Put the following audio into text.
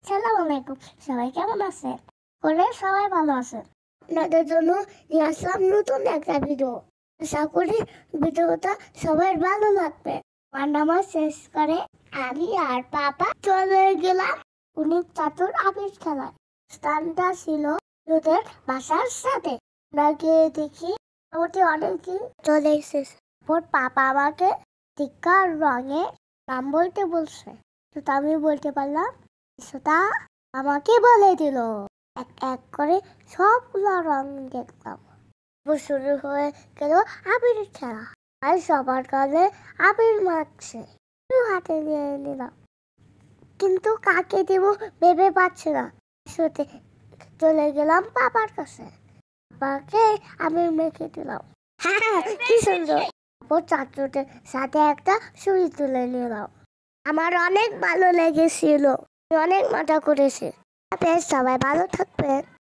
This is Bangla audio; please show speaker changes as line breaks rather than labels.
সালাম আলাইকুম। সবাই কেমন আছে? করে সবাই ভালো আছে। আপনাদের জন্য নিয়ে আসলাম নতুন একটা ভিডিও। আশা করি ভিডিওটা সবার ভালো লাগবে। আমার নামাজ শেষ করে আমি আর পাপা চলে গেলাম উনি চাচুর আবির খেলায়। স্থানটা ছিল ওদের বাসার সাথে। আমরা গিয়ে দেখি মোটামুটি অনেকেই চলে এসেছে। ওর পাপা আমাকে টিকার রঙে নাম বলতে বলছে, তো আমি বলতে পারলাম সেটা আমাকে বলে দিল। এক এক করে সবগুলো রং দেখলাম। শুরু হয়ে গেল আবির খেলা, আর সবার কালে আবির মাখছে। হাতে নিয়ে নিলাম, কিন্তু কাকে দিব ভেবে পাচ্ছি না। শুতে চলে গেলাম পাপার কাছে, পাপাকে আবির মেখে দিলাম। হ্যাঁ, কি সুন্দর। তারপর চাচুদের সাথে একটা ছবি তুলে নিলাম। আমার অনেক ভালো লেগেছিল, অনেক মজা করেছে। বেশ, সবাই ভালো থাকবেন।